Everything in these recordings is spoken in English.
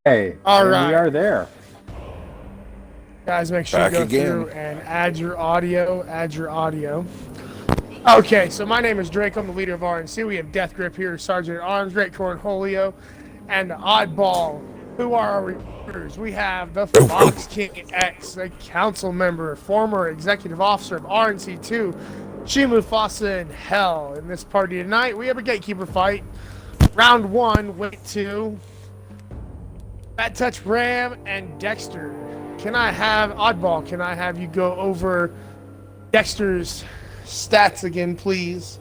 Hey, All and we right, are there. guys, make sure you Back go again. through and add your audio. Add your audio. Okay, so my name is Drake. I'm the leader of RNC. We have Death Grip here, Sergeant at Arms, Great Cornholio, and Oddball. Who are our recruiters? We have the Fox King X, a council member, former executive officer of RNC2, Shimu Fasa in Hell. In this party tonight, we have a gatekeeper fight. Round one went to Bad Touch Ram and Dexter. Can I have Oddball? Can I have you go over Dexter's stats again, please?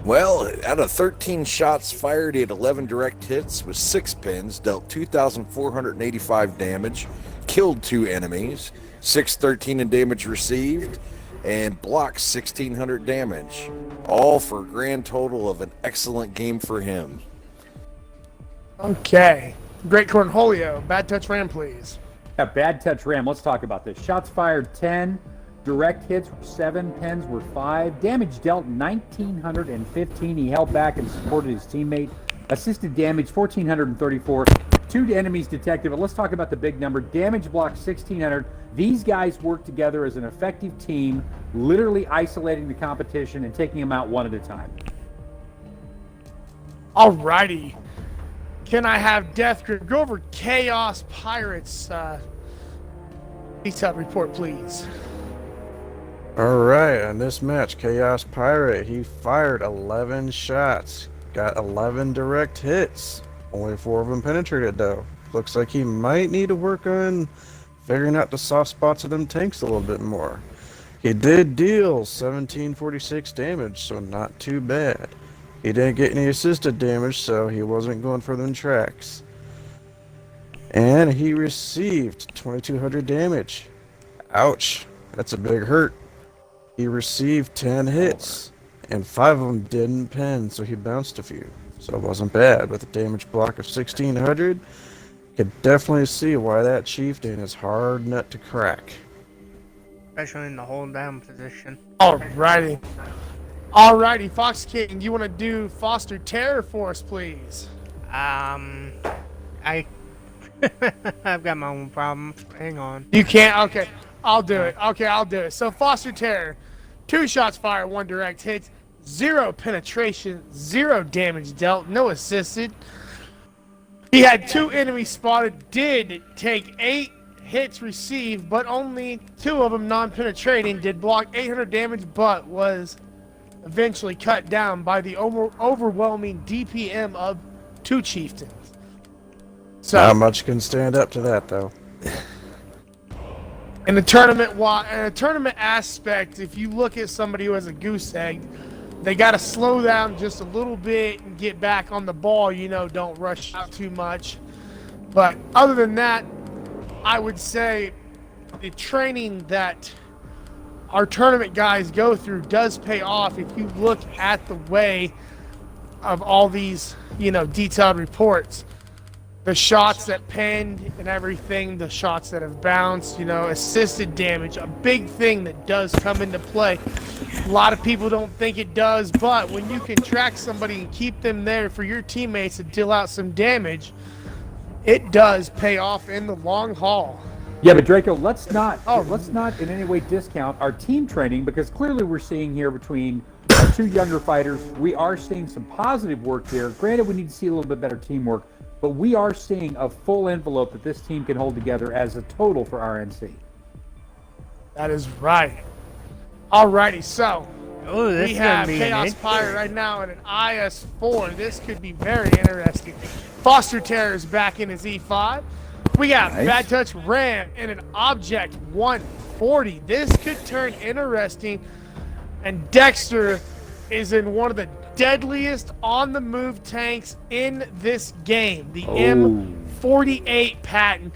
Well, out of 13 shots fired, he had 11 direct hits with 6 pins, dealt 2,485 damage, killed 2 enemies, 613 in damage received, and blocked 1,600 damage. All for a grand total of an excellent game for him. Okay. Great Cornholio, Bad Touch Ram, please. Yeah, Bad Touch Ram. Let's talk about this. Shots fired 10, direct hits were 7, pens were 5, damage dealt 1,915. He held back and supported his teammate. Assisted damage 1,434. 2 enemies detected. But let's talk about the big number. Damage blocked 1,600. These guys work together as an effective team, literally isolating the competition and taking them out one at a time. Alrighty. Can I have Death Grip go over Chaos Pirates detailed report, please? All right, on this match, Chaos Pirate, he fired 11 shots, got 11 direct hits. Only 4 of them penetrated, though. Looks like he might need to work on figuring out the soft spots of them tanks a little bit more. He did deal 1746 damage, so not too bad. He didn't get any assisted damage, so he wasn't going for them tracks. And he received 2200 damage. Ouch, that's a big hurt. He received 10 hits, and 5 of them didn't pen, so he bounced a few. So it wasn't bad. With a damage block of 1600, you could definitely see why that chieftain is hard nut to crack. Especially in the hold down position. Alrighty. Alrighty, Fox King, you want to do Foster Terror for us, please? I I've got my own problems. Hang on. You can't? Okay, I'll do it. Okay, I'll do it. So, Foster Terror, 2 shots fired, 1 direct hit, 0 penetration, 0 damage dealt, no assisted. He had 2 enemies spotted, did take 8 hits received, but only 2 of them non-penetrating, did block 800 damage, but was eventually cut down by the overwhelming DPM of 2 chieftains. So, Not much can stand up to that, though. in the tournament aspect, if you look at somebody who has a goose egg, they got to slow down just a little bit and get back on the ball. You know, don't rush out too much. But other than that, I would say the training that our tournament guys go through does pay off if you look at the way of all these, detailed reports. The shots that penned and everything, the shots that have bounced, assisted damage, a big thing that does come into play. A lot of people don't think it does, but when you can track somebody and keep them there for your teammates to deal out some damage, it does pay off in the long haul. Yeah, but Draco, let's not in any way discount our team training, because clearly we're seeing here between our 2 younger fighters, we are seeing some positive work here. Granted, we need to see a little bit better teamwork, but we are seeing a full envelope that this team can hold together as a total for RNC. That is right. Alrighty, so This we is gonna have be Chaos an Pirate right now in an IS-4. This could be very interesting. Foster Terror is back in his E5. We got Nice. Bad Touch Ram in an Object 140. This could turn interesting. And Dexter is in one of the deadliest on-the-move tanks in this game, the M48 patent.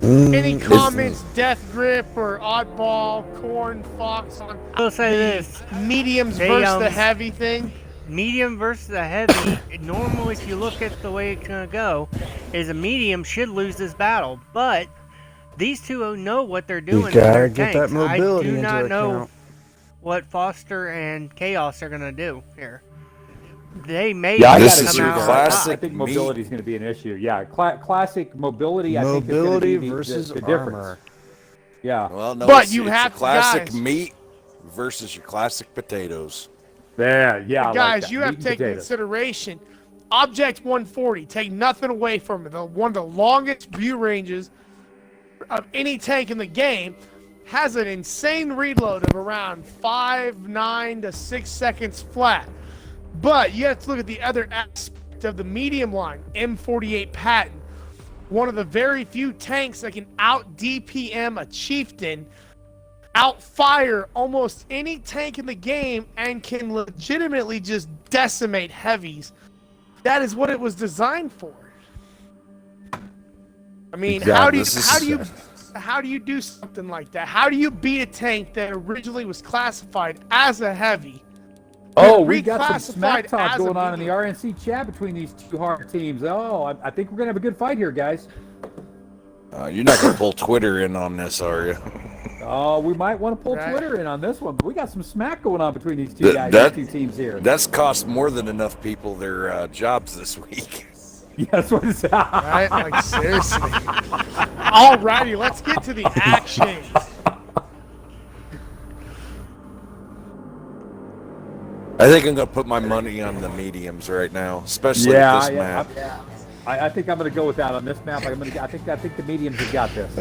Any comments, Death Grip or Oddball, Corn, Fox on I'll say this. mediums They, versus the heavy thing? Medium versus the heavy, normally if you look at the way it's going to go, is a medium should lose this battle. But these 2 know what they're doing. You in their gotta get tanks. that mobility I do into not know account. what Foster and Chaos are going to do here. they may Yeah, I This gotta is agree your there. come out. classic I think meat. mobility is going to be an issue. Yeah, classic mobility. I think Mobility is going to be versus the difference. armor. Yeah, Well, no, But it's, you it's have your to, classic guys. meat versus your classic potatoes. yeah. I like Guys, that. you Meat have and to take into potatoes. consideration Object 140. Take nothing away from it. One of the longest view ranges of any tank in the game, has an insane reload of around 5, 9 to 6 seconds flat. But you have to look at the other aspect of the medium line, M48 Patton. One of the very few tanks that can out DPM a chieftain, outfire almost any tank in the game, and can legitimately just decimate heavies. That is what it was designed for. I mean, Exactly. how do you do something like that? How do you beat a tank that originally was classified as a heavy? Oh, we got some smack reclassified talk as a going on in the medium? RNC chat between these two hard teams. Oh, I think we're going to have a good fight here, guys. You're not going to pull Twitter in on this, are you? Oh, we might want to pull Right. Twitter in on this one, but we got some smack going on between these two guys, these two teams here. That's cost more than enough people their jobs this week. Yeah, that's what it's Right? Like, seriously. Alrighty, let's get to the action. I think I'm going to put my money on the mediums right now, especially with this map. I think I'm going to go with that on this map. I think the mediums have got this.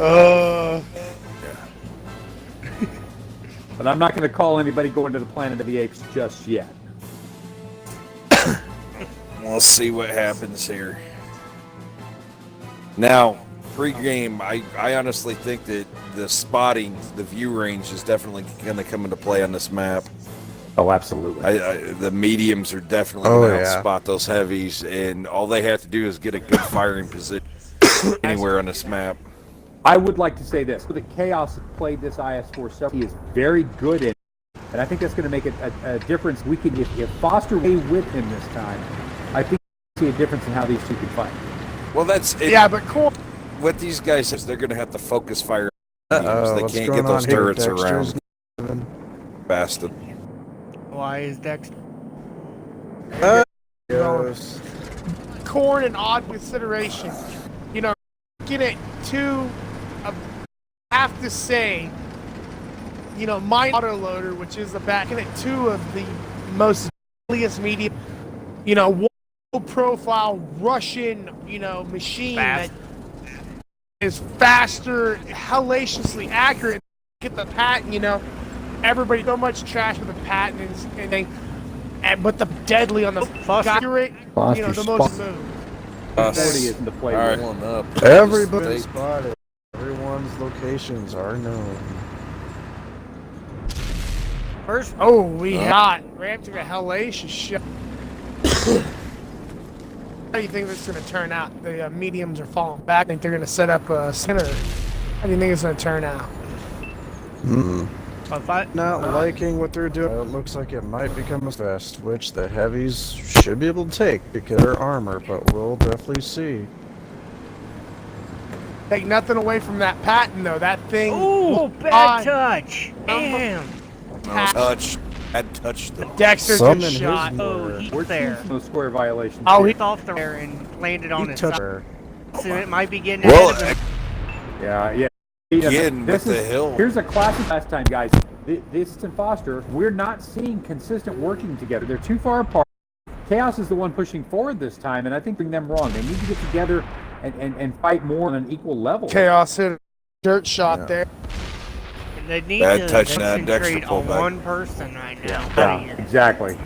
But I'm not going to call anybody going to the Planet of the Apes just yet. We'll see what happens here. Now, pre-game, I honestly think that the spotting, the view range is definitely going to come into play on this map. Oh, absolutely. The mediums are definitely going to outspot those heavies, and all they have to do is get a good firing position anywhere on this map. I would like to say this. The Chaos played this IS-4 several. He is very good in it, and I think that's going to make a difference. We can, if Foster way with him this time, I think we'll see a difference in how these two can fight. Well, that's it. Yeah, but cool. What these guys is, they're going to have to focus fire. Uh-oh, They what's can't going get those on here? turrets Dexter's around. Bastard. Why is Dexter? Yes. Corn and odd consideration. You know, looking at two, I have to say, you know, my autoloader, which is the back, at two of the most medium, you know, one profile Russian, you know, machine Fast. that is faster, hellaciously accurate. Get the Patton, you know, everybody so much trash with the Patton but the deadly on the accurate, you know, the most move. 40 isn't the play. All One right. up. Everybody spotted. Everyone's locations are known. First, Oh, we got ran through a hellacious shot. How do you think this is going to turn out? The mediums are falling back. I think they're going to set up a center. How do you think it's going to turn out? if I, Not liking what they're doing. It looks like it might become a fest, which the heavies should be able to take because of their armor, but we'll definitely see. Take nothing away from that Patton, though. That thing. ooh, bad touch. Damn. Bad touch though. Dexter Summon just his shot. Oh, he's We're there. seeing some square violations. Oh, He off the air and landed on He his touched side. her. So it might be getting Well, ahead of him. Yeah. Again, This with the is- hill. Here's a classic last time, guys. This and Foster, we're not seeing consistent working together. They're too far apart. Chaos is the one pushing forward this time, and I think bring them wrong. They need to get together and fight more on an equal level. Chaos hit a dirt shot there. They need Bad to touch, Dexter concentrate pulled on back. one person right now. Yeah, exactly.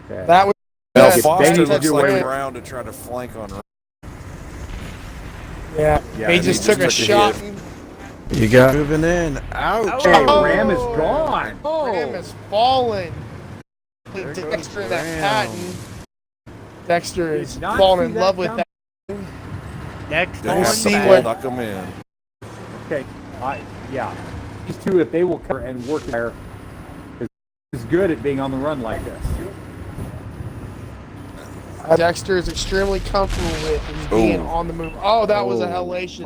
Okay. That was. Now They Foster need to looks do like away- around to try to flank on. Yeah. Yeah, He just took a shot. You got moving in. Ouch. Hey, Oh. Ram is gone. Oh, Ram is falling. There goes Dexter Ram. that Patton. Dexter is Did not falling see in love that with coming. that. Next They one, have see to what- knock him in. okay. Yeah. These two, if they will cover and work there, is good at being on the run like this. Dexter is extremely comfortable with being on the move. Oh, that was a hellacious.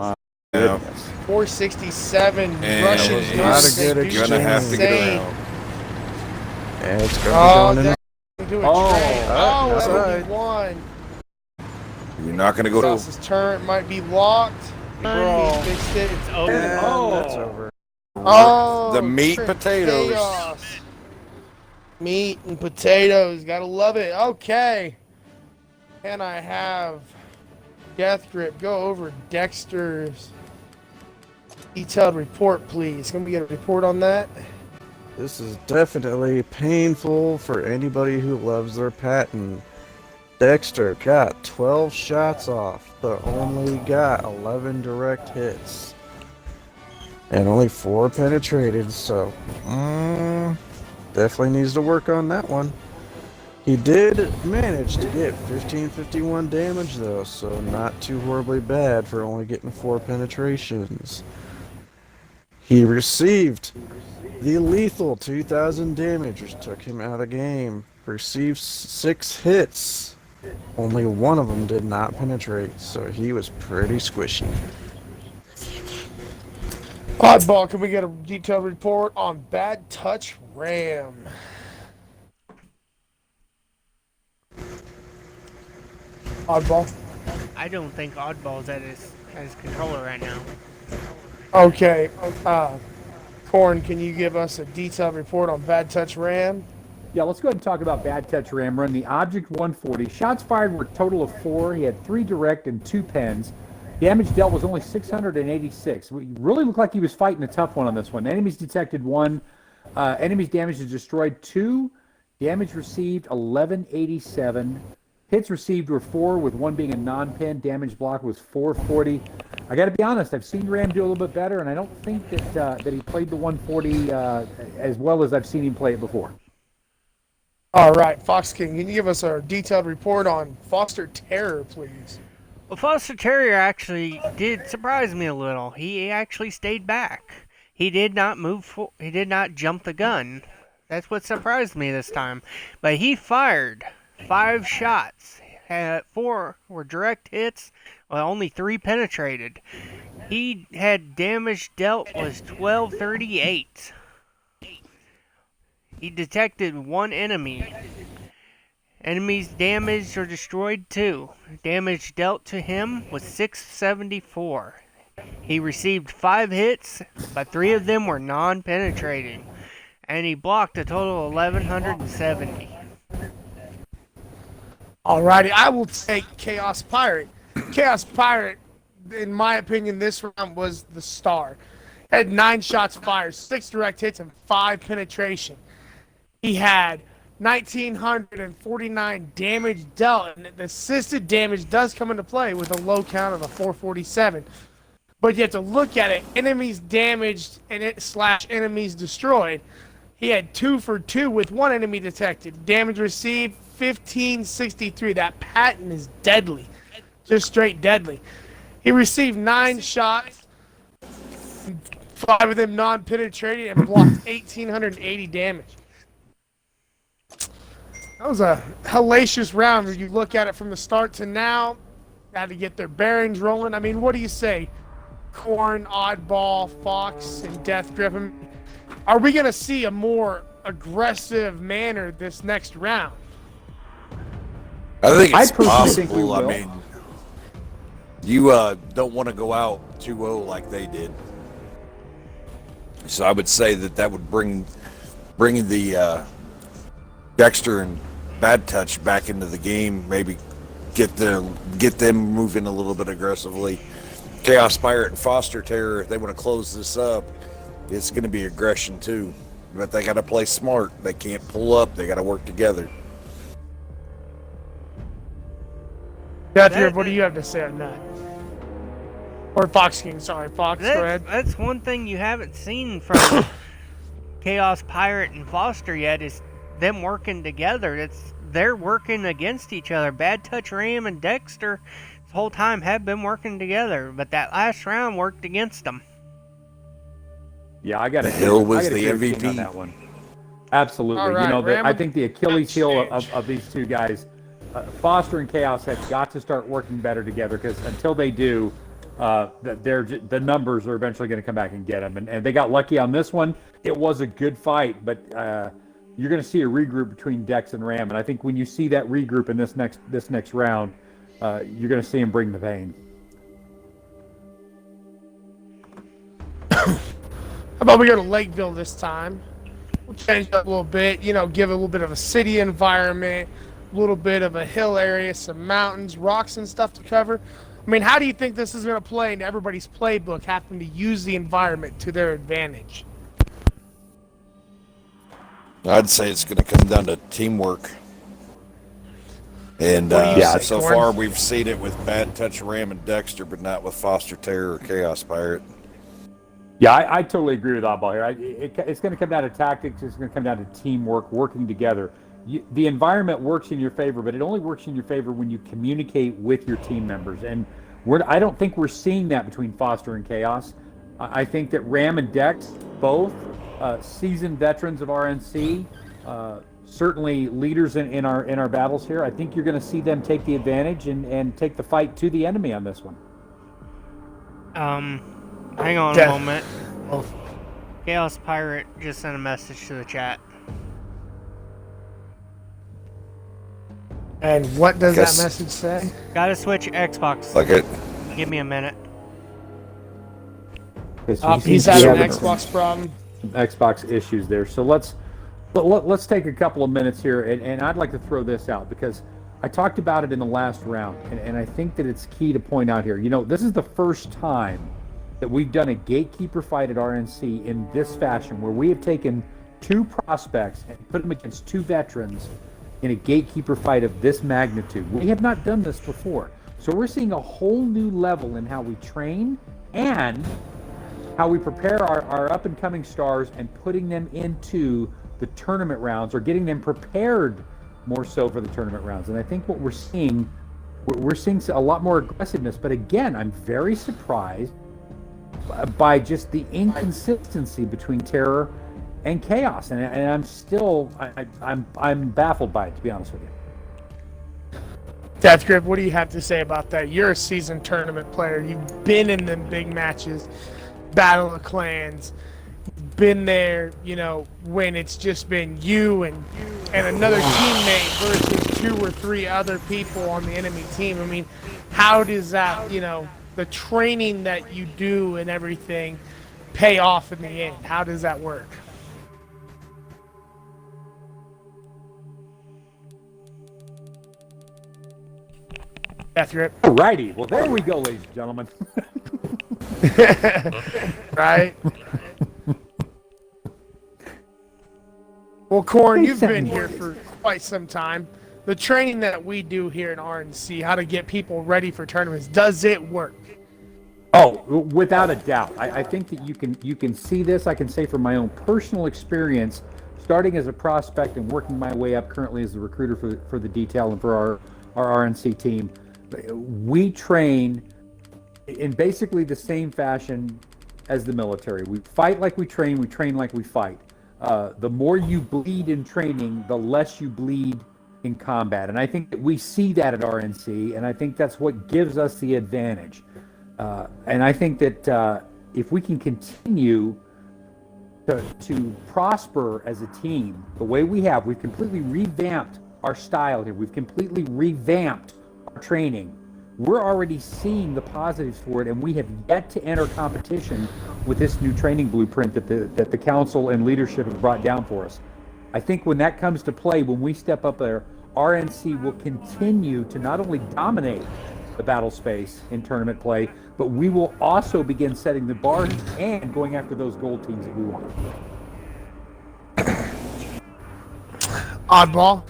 Yeah. Goodness. 467 And Russians. he's not a good gonna have to get Insane. around. And it's going to be Oh, going in. doing Oh, trade. Oh, that's that'll right. be one. You're not going to go to. Sauce's turn might be locked. Bro. He fixed it. It's over. And Oh. that's over. Oh, The meat Trent potatoes. Chaos. Meat and potatoes. Gotta love it. Okay. Can I have Death Grip go over Dexter's detailed report, please? Can we get a report on that? This is definitely painful for anybody who loves their patent. Dexter got 12 shots off, but only got 11 direct hits. And only 4 penetrated, so definitely needs to work on that one. He did manage to get 1551 damage though, so not too horribly bad for only getting 4 penetrations. He received the lethal 2000 damage, which took him out of the game. Received 6 hits. Only one of them did not penetrate, so he was pretty squishy. Oddball, can we get a detailed report on Bad Touch Ram? Oddball. I don't think Oddball's at his controller right now. Okay. Corn, can you give us a detailed report on Bad Touch Ram? Yeah, let's go ahead and talk about Bad Touch Ram. Run the Object 140. Shots fired were a total of 4. He had 3 direct and 2 pens. Damage dealt was only 686. He really looked like he was fighting a tough one on this one. Enemies detected 1. Enemies damage is destroyed 2. Damage received 1187. Hits received were 4, with 1 being a non-pen. Damage block was 440. I got to be honest, I've seen Ram do a little bit better, and I don't think that he played the 140 as well as I've seen him play it before. All right, Fox King, can you give us a detailed report on Foster Terror, please? Well, Foster Terrier actually did surprise me a little. He actually stayed back. He did not he did not jump the gun. That's what surprised me this time. But he fired 5 shots. 4 were direct hits, while only 3 penetrated. He had damage dealt was 1238. He detected 1 enemy. Enemies damaged or destroyed 2. Damage dealt to him was 674. He received 5 hits, but 3 of them were non-penetrating. And he blocked a total of 1170. Alrighty, I will take Chaos Pirate. Chaos Pirate, in my opinion, this round was the star. Had 9 shots fired, 6 direct hits, and 5 penetration. He had 1,949 damage dealt, and the assisted damage does come into play with a low count of a 447. But you have to look at it, enemies damaged and enemies destroyed. He had 2 for 2 with 1 enemy detected. Damage received 1563. That patent is deadly, just straight deadly. He received 9 shots, 5 of them non-penetrating, and blocked 1,880 damage. That was a hellacious round when you look at it from the start to now. Got to get their bearings rolling. I mean, what do you say? Corn, Oddball, Fox, and Death Grip. Are we going to see a more aggressive manner this next round? I think it's I personally think we possible. I will. mean, you don't want to go out 2-0 like they did. So I would say that would bring the Dexter and Bad Touch back into the game. Maybe get them moving a little bit aggressively. Chaos Pirate and Foster Terror, if they want to close this up, it's going to be aggression too. But they got to play smart. They can't pull up. They got to work together. Death Grip, what do you have to say on that? Or Fox King, sorry. Fox, go ahead. That's one thing you haven't seen from Chaos Pirate and Foster yet is them working together. They're working against each other. Bad Touch Ram and Dexter this whole time have been working together, but that last round worked against them. Yeah, I got to Hill was the the MVP on that one. Absolutely. All right, you know, Ram, I think the Achilles heel backstage. of these two guys, Foster and Chaos, have got to start working better together, because until they do, the numbers are eventually going to come back and get them. And they got lucky on this one. It was a good fight, but you're going to see a regroup between Dex and Ram, and I think when you see that regroup in this next round, you're going to see him bring the pain. How about we go to Lakeville this time? We'll change it up a little bit, you know, give it a little bit of a city environment, a little bit of a hill area, some mountains, rocks and stuff to cover. I mean, how do you think this is going to play into everybody's playbook, having to use the environment to their advantage? I'd say it's going to come down to teamwork. And What do you say, so Corn? far we've seen it with Bad Touch Ram and Dexter, but not with Foster Terror or Chaos Pirate. Yeah, I totally agree with Oddball here. It's going to come down to tactics. It's going to come down to teamwork, working together. The environment works in your favor, but it only works in your favor when you communicate with your team members. And I don't think we're seeing that between Foster and Chaos. I think that Ram and Dex, both seasoned veterans of RNC, certainly leaders in our battles here. I think you're going to see them take the advantage and take the fight to the enemy on this one. Hang on a moment. Chaos Pirate just sent a message to the chat. And what does that message say? Gotta switch Xbox. Like it. Give me a minute. He's having an Xbox problem. Some Xbox issues there. So let's take a couple of minutes here, and I'd like to throw this out because I talked about it in the last round, and I think that it's key to point out here. You know, this is the first time that we've done a gatekeeper fight at RNC in this fashion, where we have taken two prospects and put them against two veterans in a gatekeeper fight of this magnitude. We have not done this before. So we're seeing a whole new level in how we train and how we prepare our up-and-coming stars and putting them into the tournament rounds, or getting them prepared more so for the tournament rounds. And I think what we're seeing a lot more aggressiveness. But again, I'm very surprised by just the inconsistency between Terror and Chaos, and I'm still I'm baffled by it, to be honest with you. Death Grip, what do you have to say about that? You're a seasoned tournament player. You've been in them big matches, Battle of Clans. You've been there, you know, when it's just been you and another teammate versus two or three other people on the enemy team. I mean, how does that, you know, the training that you do and everything pay off in the end? How does that work? Death Grip. Alrighty, well there we go, ladies and gentlemen. Right? Well, Corn, you've been here for quite some time. The training that we do here in RNC, how to get people ready for tournaments, does it work? Oh, without a doubt. I think that you can see this. I can say from my own personal experience, starting as a prospect and working my way up currently as the recruiter for the detail and for our RNC team. We train in basically the same fashion as the military. We fight like we train like we fight. The more you bleed in training, the less you bleed in combat. And I think that we see that at RNC, and I think that's what gives us the advantage. And I think that if we can continue to prosper as a team the way we have, we've completely revamped our style here. We've completely revamped our training. We're already seeing the positives for it, and we have yet to enter competition with this new training blueprint that the council and leadership have brought down for us. I think when that comes to play, when we step up there, RNC will continue to not only dominate the battle space in tournament play, but we will also begin setting the bar and going after those gold teams that we want. Oddball?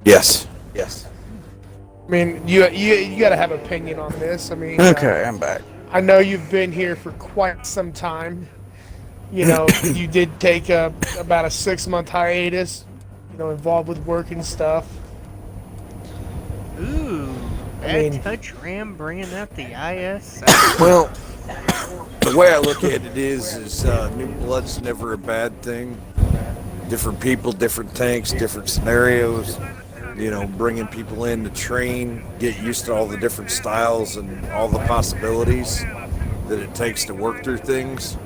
Yes. I mean, you got to have opinion on this. I mean, Okay, I'm back. I know you've been here for quite some time. You know, you did take about a 6-month hiatus, you know, involved with work and stuff. Ooh, I mean- Bad Touch Ram bringing up the IS. Well, the way I look at it is new blood's never a bad thing. Different people, different tanks, different scenarios. You know, bringing people in to train, get used to all the different styles and all the possibilities that it takes to work through things.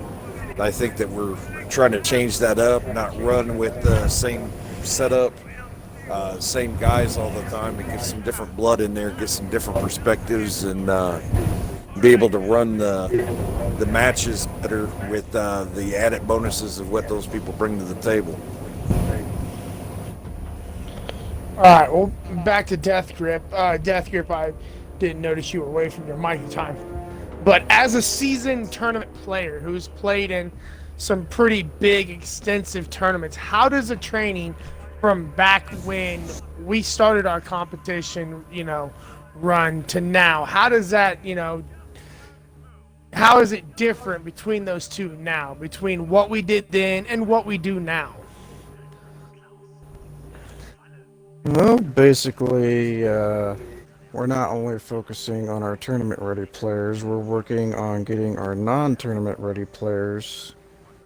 I think that we're trying to change that up, not run with the same setup, same guys all the time, and get some different blood in there, get some different perspectives, and be able to run the matches better with the added bonuses of what those people bring to the table. All right, well, back to Death Grip. Death Grip, I didn't notice you were away from your mic at the time. But as a seasoned tournament player who's played in some pretty big, extensive tournaments, how does the training from back when we started our competition, run to now, how does that, how is it different between those two now, between what we did then and what we do now? Well, basically, we're not only focusing on our tournament-ready players, we're working on getting our non-tournament-ready players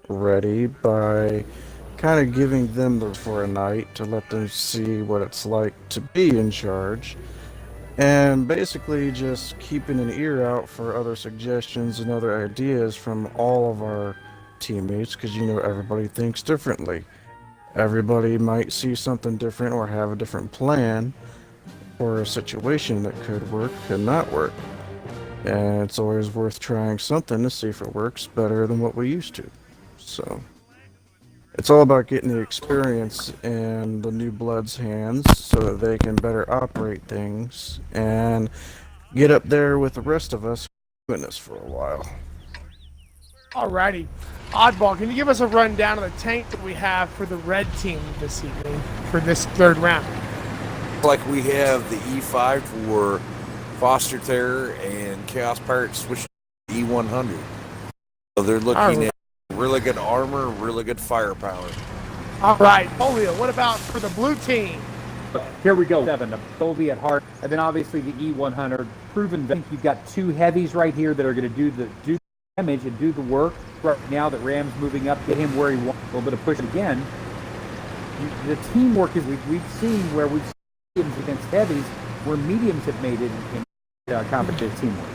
ready by kind of giving them for a night to let them see what it's like to be in charge, and basically just keeping an ear out for other suggestions and other ideas from all of our teammates, because everybody thinks differently. Everybody might see something different or have a different plan for a situation that could work, could not work. And it's always worth trying something to see if it works better than what we used to. So it's all about getting the experience in the new blood's hands so that they can better operate things and get up there with the rest of us doing this for a while. Alrighty. Oddball, can you give us a rundown of the tank that we have for the red team this evening, for this third round? Like we have the E5 for Foster Terror and Chaos Pirate switched to E100. So they're looking at really good armor, really good firepower. Alright, Polio, what about for the blue team? Here we go. 7, a Soviet Heart, and then obviously the E100. Proven. I think you've got 2 heavies right here that are going to do the damage and do the work. Right now that Ram's moving up, get him where he wants. A little bit of push again. The teamwork is we've seen where we've seen mediums against heavies, where mediums have made it in competitive teamwork.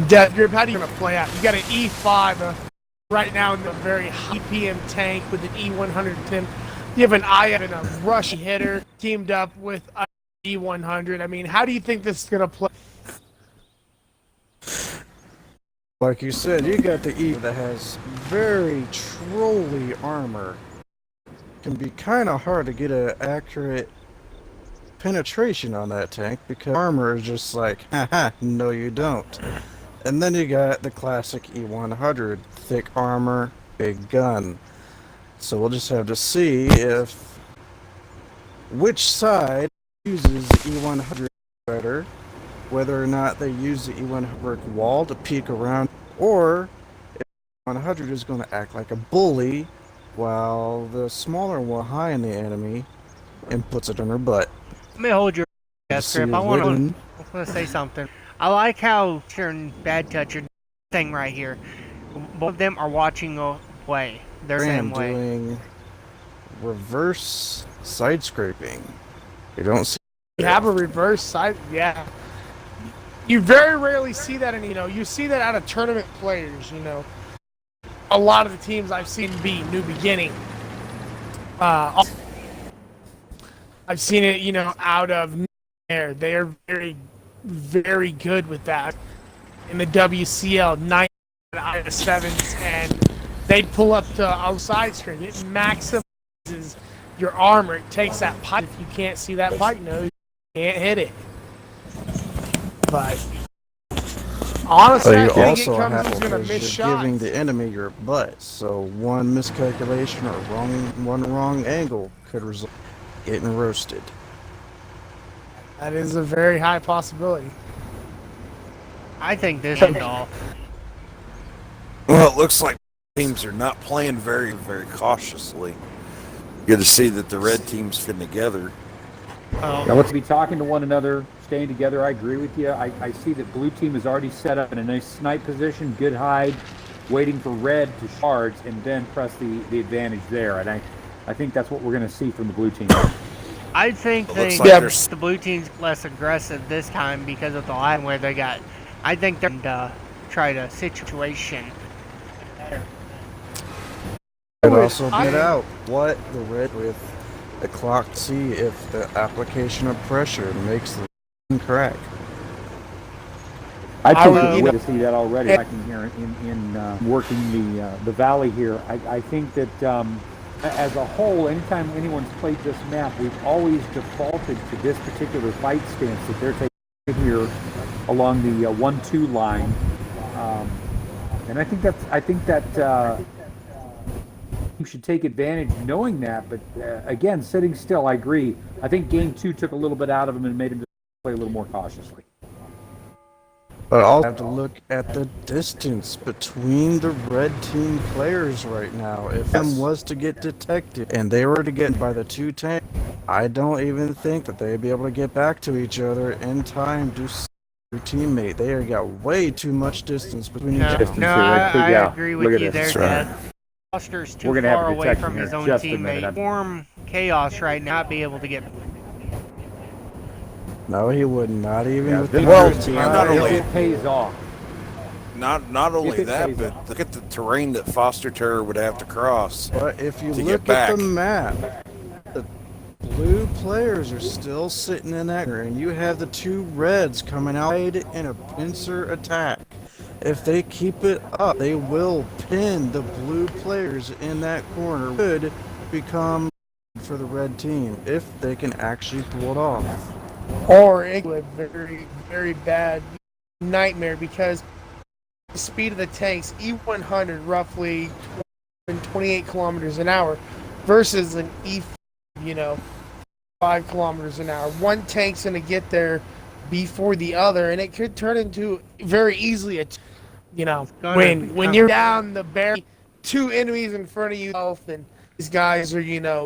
Death Grip, how do you going to play out? You got an E5 right now in the very high PM tank with an E100 Tim. You have an IF and a rush hitter teamed up with an E100. I mean, how do you think this is going to play? Like you said, you got the E that has very trolly armor. Can be kind of hard to get an accurate penetration on that tank because armor is just like, haha, no you don't. And then you got the classic E100, thick armor, big gun. So we'll just have to see which side uses the E100 better, whether or not they use the E100 wall to peek around, or if E100 is going to act like a bully while the smaller one high in the enemy and puts it on her butt. Let me hold your Death Grip. I want to say something. I like how you're in Bad Touch thing right here. Both of them are watching away. They're the same way. Doing reverse side scraping. You don't see. You have a reverse side, yeah. You very rarely see that, and you see that out of tournament players. A lot of the teams I've seen be New Beginning. I've seen it, out of there. They are very, very good with that. In the WCL, 9 IS7s, and they pull up to outside screen. It maximizes your armor. It takes that pipe. If you can't see that pipe nose, you can't hit it. But honestly, I think it comes who's going to miss shots. Giving the enemy your butt, so one miscalculation or one wrong angle could result in getting roasted. That is a very high possibility. I think this is all. Well, it looks like teams are not playing very, very cautiously. Good to see that the red team's fitting together. Now, let's be talking to one another, staying together. I agree with you. I see that blue team is already set up in a nice snipe position, good hide, waiting for red to charge and then press the advantage there. And I think that's what we're going to see from the blue team. I think the blue team's less aggressive this time because of the line where they got. I think they're try to situation. Could also get out what the red with the clock to see if the application of pressure makes the crack. I think would, we're going to see that already. I can hear in working the valley here. I think that as a whole, anytime anyone's played this map, we've always defaulted to this particular fight stance that they're taking here along the 1-2 line, and I think that you should take advantage knowing that. But again, sitting still, I agree. I think game 2 took a little bit out of him and made him play a little more cautiously. But also have to look at the distance between the red team players right now. If them was to get detected and they were to get by the 2 tanks, I don't even think that they'd be able to get back to each other in time to see their teammate. They have got way too much distance between each other. No, I agree with you there, Dad. Foster's too We're gonna have far a away detection from here his own just a minute. teammate. Form Chaos right now, not be able to get. No, he would not even. Yeah, with this the Well, is- not only- it pays off. Not If only it that, pays but off. look at the terrain that Foster Terror would have to cross. But if you to look get at the back. map, the blue players are still sitting in that corner, and you have the 2 reds coming out in a pincer attack. If they keep it up, they will pin the blue players in that corner. Could become for the red team if they can actually pull it off. Or it would be a very, very bad nightmare because the speed of the tanks, E100 roughly 28 kilometers an hour versus an E, 5 kilometers an hour. One tank's going to get there before the other, and it could turn into very easily a, when you're down the barrel, 2 enemies in front of you, and these guys are,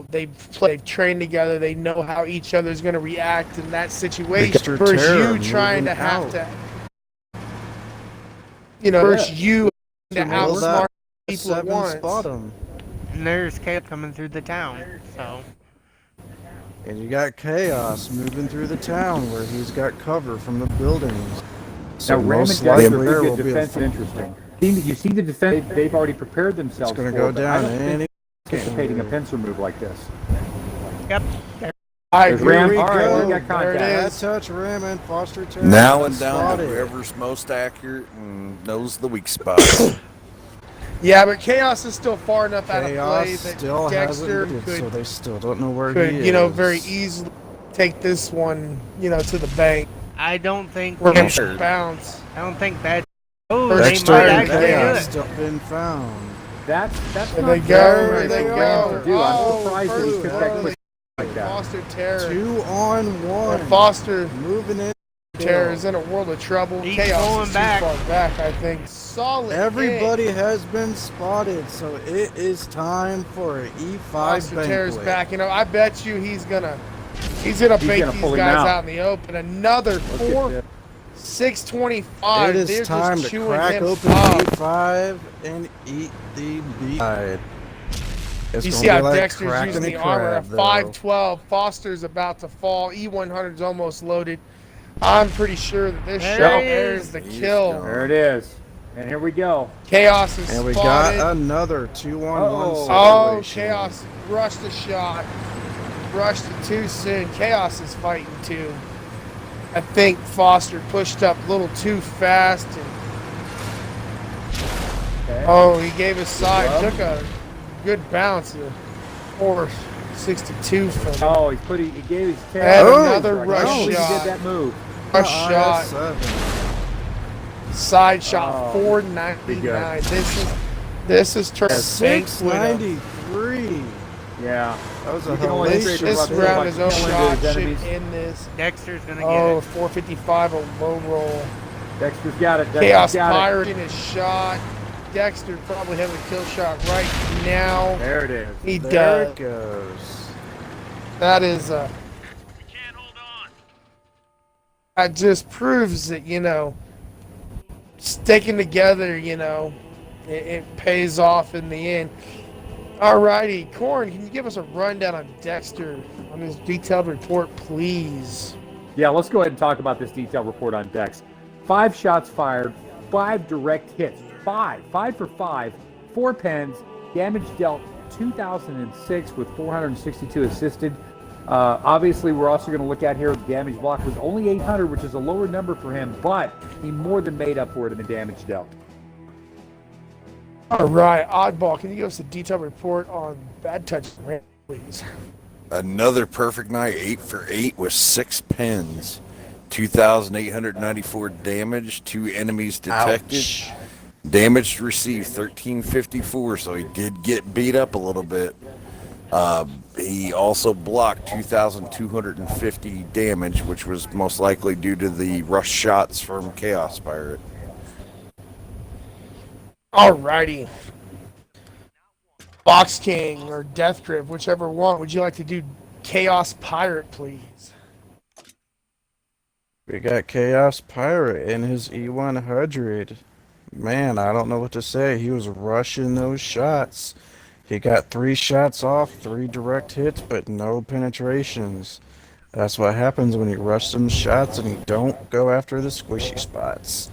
they've trained together, they know how each other's going to react in that situation. Versus you trying to have to, versus you to outsmart people at once. Spot 'em. And there's Chaos coming through the town, so. And you got Chaos moving through the town where he's got cover from the buildings. So Now, Ram and most Dexter likely there could will get be a defensive interesting. You see the defense, they've already prepared themselves It's gonna for go it, but down I don't think any anticipating a pincer move like this. Yep. I There's agree. Ram. we All right, go. we got There it contact. is. Bad touch, Ram and Foster Terror. Now and down to Spotted. whoever's most accurate and knows the weak spots. Yeah, but Chaos is still far enough out of play Chaos that still Dexter hasn't been, so could, they still don't know where he is. very easily take this one, to the bank. I don't think. Or Dexter. bounce. I don't think bad. Oh, Dexter they might and actually do Chaos it. still been found. That's There not they very go, nice there for they Ram go. to do. Oh, I'm surprised that he first took one. that quick like that. Foster Terror. 2-on-1. Foster Moving in. Terror is in a world of trouble. He's Chaos going is too back. far back, I think. Solid Everybody hit. has been spotted, so it is time for an E5 Foster Terror's banquet. back. I bet you he's gonna bait gonna these pull him guys out. out in the open. Another Look at 4, this. 625. It They're is time just to chewing crack him open up. E5 and eat the beat. It's You gonna see be how like Dexter's cracking using a the armor. crab, At though. 512, Foster's about to fall. E100's almost loaded. I'm pretty sure that this There shot it there is. is the He's kill. gone. There it is. And here we go. Chaos is And we spotted. got another 2-on-1 situation. Oh, Chaos rushed the shot. Rushed it too soon. Chaos is fighting too. I think Foster pushed up a little too fast. Okay. Oh, he gave his side. Took a good bounce. 462 from him. Oh, he gave his tail. And Oh, another I rush can't believe shot. He did that move. Rush shot. IS7. Side shot. Oh, 499. This is turned bank winner. 693. Yeah. That was a You can only hellacious. illustrate This Russ is round like is no killing shot. his Should enemies. end this. Dexter's gonna Oh, get 455, a low roll. Dexter's got it. Chaos Dexter's got Pirate in his shot. Dexter probably having a kill shot right now. it. There it is. He There does. it goes. That is that just proves that, sticking together, it pays off in the end. Alrighty, Corn, can you give us a rundown on Dexter on his detailed report, please? Yeah, let's go ahead and talk about this detailed report on Dex. 5 shots fired, 5 direct hits. 5 for 5, 4 pens, damage dealt 2006 with 462 assisted. Obviously, we're also going to look at here, the damage block was only 800, which is a lower number for him, but he more than made up for it in the damage dealt. All right, Oddball, can you give us a detailed report on bad touch, please? Another perfect night, 8 for 8 with 6 pins. 2,894 damage, 2 enemies detected. Ouch. Damage received 1354, so he did get beat up a little bit. He also blocked 2,250 damage, which was most likely due to the rush shots from Chaos Pirate. Alrighty. Box King or Death Grip, whichever one. Would you like to do Chaos Pirate, please? We got Chaos Pirate in his E100. Man, I don't know what to say. He was rushing those shots. He got 3 shots off, 3 direct hits, but no penetrations. That's what happens when you rush some shots and you don't go after the squishy spots.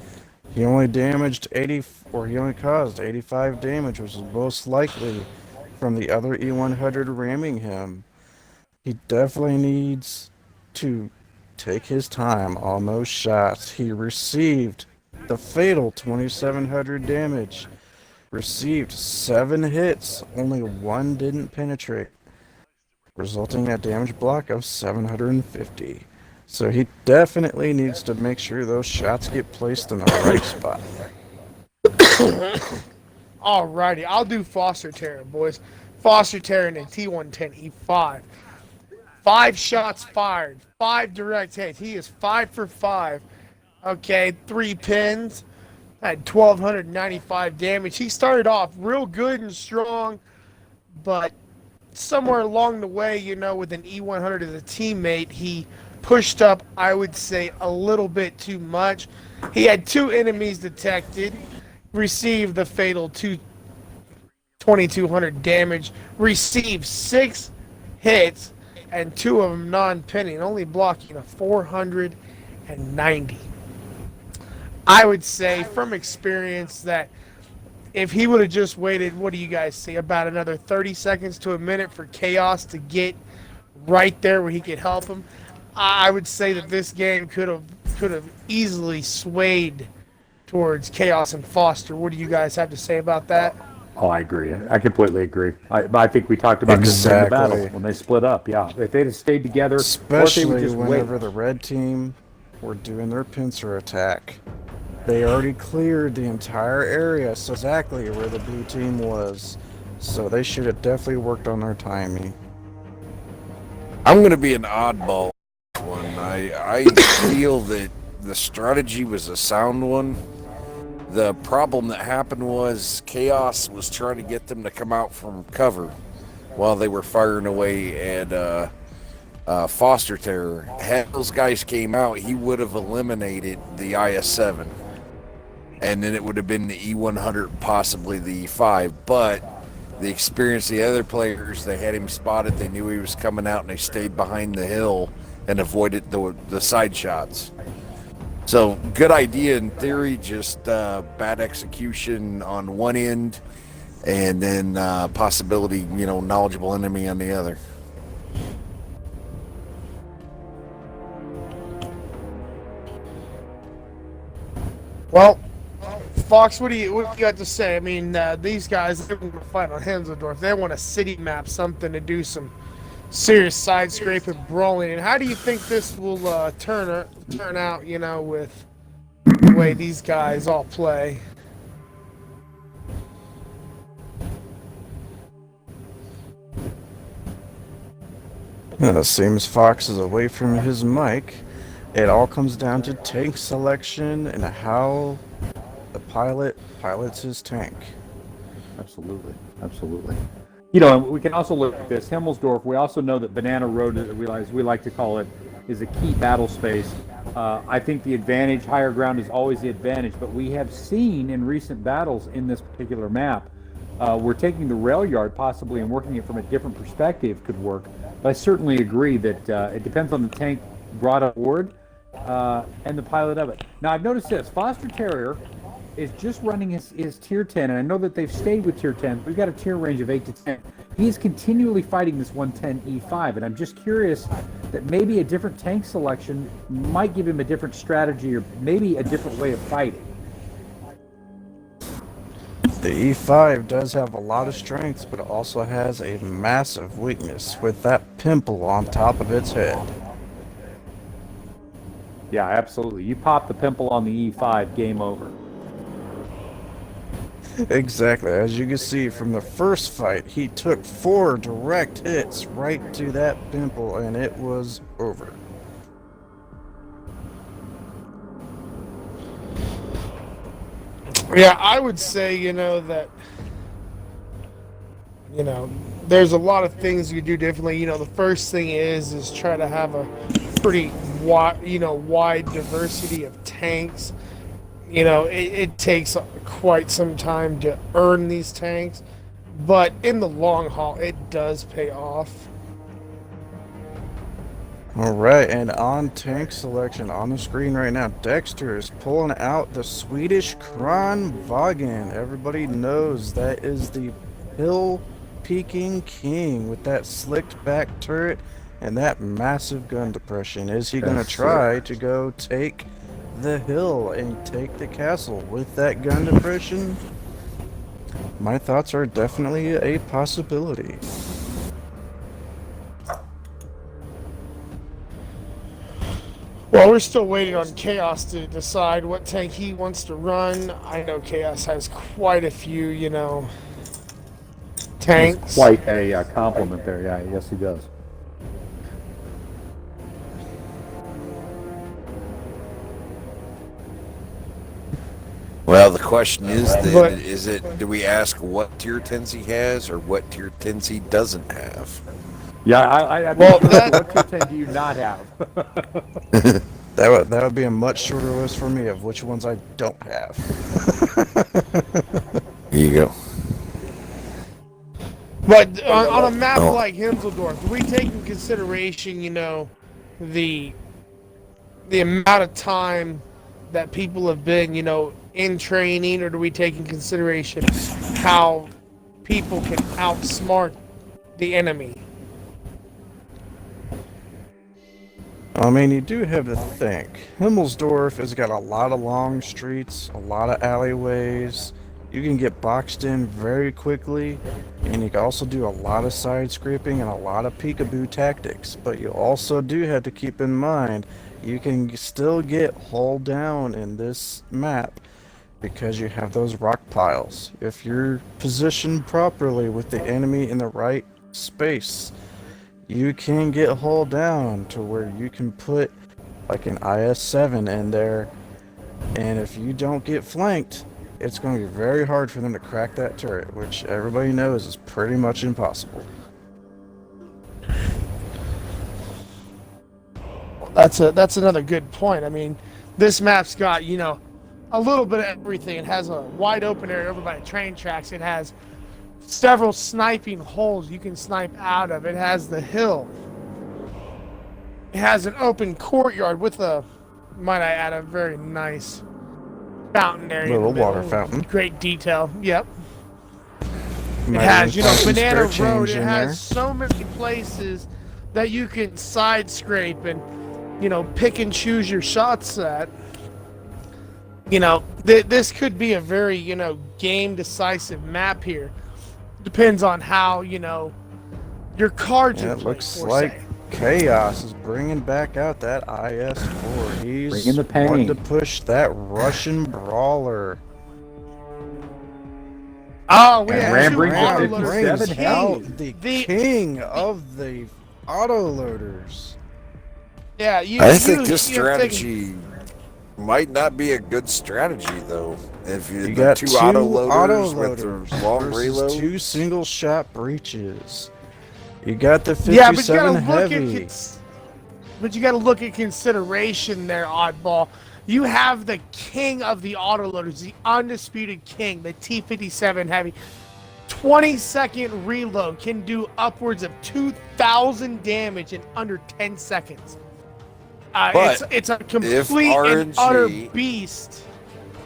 He only he only caused 85 damage, which is most likely from the other E100 ramming him. He definitely needs to take his time on those shots. He received the fatal 2,700 damage. Received 7 hits, only 1 didn't penetrate, resulting in a damage block of 750. So he definitely needs to make sure those shots get placed in the right spot. Alrighty, I'll do Foster Terror, boys. Foster Terror in a T110 E5. 5 shots fired, 5 direct hits. He is 5 for 5. Okay, 3 pins. Had 1,295 damage. He started off real good and strong, but somewhere along the way, you know, with an E100 as a teammate, he pushed up, I would say, a little bit too much. He had 2 enemies detected, received the fatal 2,200 damage, received 6 hits, and 2 of them non-pinning, only blocking a 490. I would say from experience that if he would have just waited, what do you guys say, about another 30 seconds to a minute for Chaos to get right there where he could help him, I would say that this game could have easily swayed towards Chaos and Foster. What do you guys have to say about that? Oh, I agree. I completely agree. I think we talked about this in the battle when they split up. Yeah, if they'd have stayed together, Especially or if they would just whenever wait. the red team were doing their pincer attack. They already cleared the entire area, so exactly where the blue team was. So they should have definitely worked on their timing. I'm going to be an oddball one. I feel that the strategy was a sound one. The problem that happened was Chaos was trying to get them to come out from cover while they were firing away at Foster Terror. Had those guys came out, he would have eliminated the IS-7. And then it would have been the E100, possibly the E5. But the experience of the other players, they had him spotted, they knew he was coming out, and they stayed behind the hill and avoided the side shots. So, good idea in theory, just bad execution on one end, and then possibility, knowledgeable enemy on the other. Well, Fox, what do you got to say? I mean, these guys, they're going to fight on Hensendorf. They want a city map, something to do some serious side scraping, brawling. And how do you think this will turn out, with the way these guys all play? It seems Fox is away from his mic. It all comes down to tank selection and how the pilot pilots his tank. Absolutely. We can also look at this. Himmelsdorf, we also know that Banana Road, as we like to call it, is a key battle space. I think the advantage, higher ground is always the advantage, but we have seen in recent battles in this particular map, we're taking the rail yard possibly and working it from a different perspective could work. But I certainly agree that it depends on the tank brought aboard and the pilot of it. Now, I've noticed this. Foster Terrier is just running his tier 10, and I know that they've stayed with tier 10. We've got a tier range of 8 to 10. He's continually fighting this 110 E5, and I'm just curious that maybe a different tank selection might give him a different strategy or maybe a different way of fighting. The E5 does have a lot of strengths, but it also has a massive weakness with that pimple on top of its head. Yeah, absolutely. You pop the pimple on the E5, game over. Exactly. As you can see from the first fight, he took 4 direct hits right to that pimple, and it was over. Yeah, I would say, that, there's a lot of things you do differently. The first thing is try to have a pretty wide diversity of tanks. It takes quite some time to earn these tanks, but in the long haul, it does pay off. Alright, and on tank selection on the screen right now, Dexter is pulling out the Swedish Kranvagn. Everybody knows that is the hill peaking king with that slicked back turret and that massive gun depression. Is he going to try to go take the hill and take the castle with that gun depression? My thoughts are definitely a possibility. Well, we're still waiting on Chaos to decide what tank he wants to run. I know Chaos has quite a few, tanks. That's quite a compliment there. Yeah, yes, he does. Well, the question is then, do we ask what tier 10s he has or what tier 10s he doesn't have? Yeah, Well, what tier 10 do you not have? That would be a much shorter list for me of which ones I don't have. Here you go. But on a map like Himseldorf, do we take in consideration, the amount of time that people have been, in training, or do we take in consideration how people can outsmart the enemy? I mean, you do have to think. Himmelsdorf has got a lot of long streets, a lot of alleyways. You can get boxed in very quickly, and you can also do a lot of side scraping and a lot of peekaboo tactics. But you also do have to keep in mind, you can still get hauled down in this map because you have those rock piles. If you're positioned properly with the enemy in the right space, you can get hauled down to where you can put like an IS-7 in there, and if you don't get flanked, it's going to be very hard for them to crack that turret, which everybody knows is pretty much impossible. That's another good point. I mean, this map's got, a little bit of everything. It has a wide open area over by the train tracks. It has several sniping holes you can snipe out of. It has the hill. It has an open courtyard with might I add, a very nice fountain area. Little water fountain. Great detail. Yep. It Might has, even find some Banana spare Road. change It in has there. so many places that you can side scrape and, pick and choose your shots at. This could be a very, game decisive map here. Depends on how, your cards Yeah, are it played, looks per like se. Chaos is bringing back out that IS-4. He's Bringing the pain. wanting to push that Russian brawler. Oh, we And have Ram two brings the autoloaders. 57 King. out the king of the autoloaders. Yeah, I think this strategy might not be a good strategy, though. If You the got two two autoloaders with autoloaders the long versus reloads. two single shot breaches. You got the Yeah, but you 57 gotta look heavy. but you gotta look at consideration there, oddball. You have the king of the autoloaders, the undisputed king, the T-57 heavy. 20-second reload can do upwards of 2,000 damage in under 10 seconds. But It's a complete and RNG utter beast.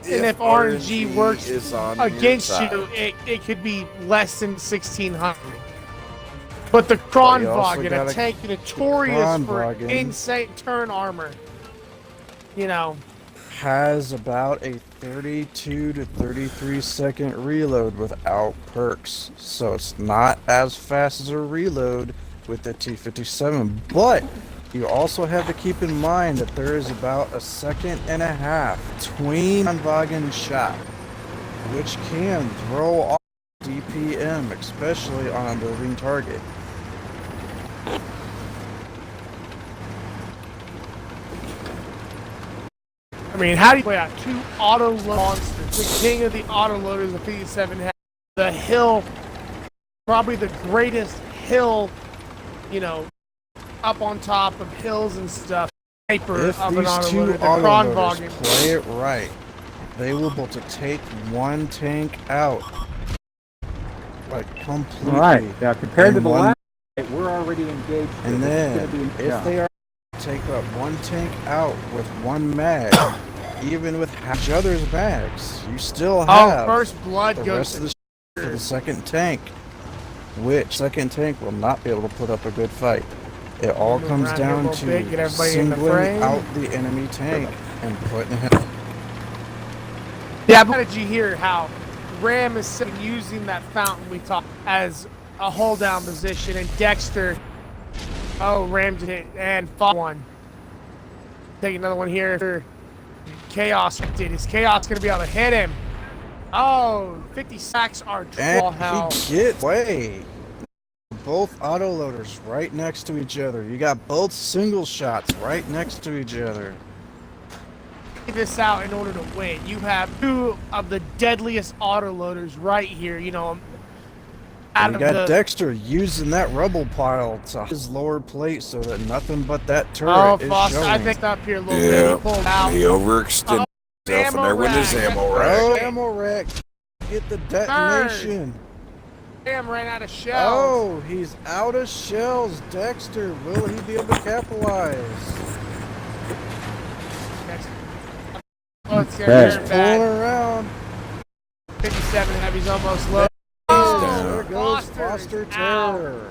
And if RNG works is on your against side. you, it could be less than 1,600. But the But you also Kronwagen, gotta a tank notorious for Kronwagen. insane turn armor, you know, has about a 32 to 33 second reload without perks, so it's not as fast as a reload with the T57, but you also have to keep in mind that there is about a second and a half between Kronwagen shot, which can throw off DPM, especially on a moving target. I mean, how do you play out two auto monsters? The king of the auto loaders, the 57 has the hill, probably the greatest hill, you know, up on top of hills and stuff. Sniper If of an these auto two loader, the autoloaders Kronwagen. play it right, they will be able to take one tank out, like completely. All right. Now, compared to And the one- last fight, we're already engaged. here. And This is then, gonna be, if they are take up one tank out with one mag, even with half each other's mags, you still have Oh, first blood the goes rest of to the for the second tank, which second tank will not be able to put up a good fight. It all Move comes around here a down little bit, get to everybody in the singling frame. out the enemy tank and putting him. Yeah, but did you hear how Ram is using that fountain we talked as a hold down position, and Dexter, oh, Ram did it and fought one. Take another one here. Chaos did. Is Chaos going to be able to hit him? Oh, 50 sacks are draw And how. he get away. Both autoloaders right next to each other. You got both single shots right next to each other. This out in order to win. You have two of the deadliest autoloaders right here. You know, out You of got the. Dexter using that rubble pile to his lower plate so that nothing but that turret Oh, is Foster, showing. I think up here a little bit. Yeah, He pulled out. he overextended himself, and there went his ammo rack. Oh, ammo rack. Get the detonation. Ram ran out of shells. Oh, he's out of shells. Dexter, will he be able to capitalize? Oh, it's Okay. gonna He's turn pulling back. around. 57 heavy's almost low. Oh, there goes Foster's Foster out. Terror.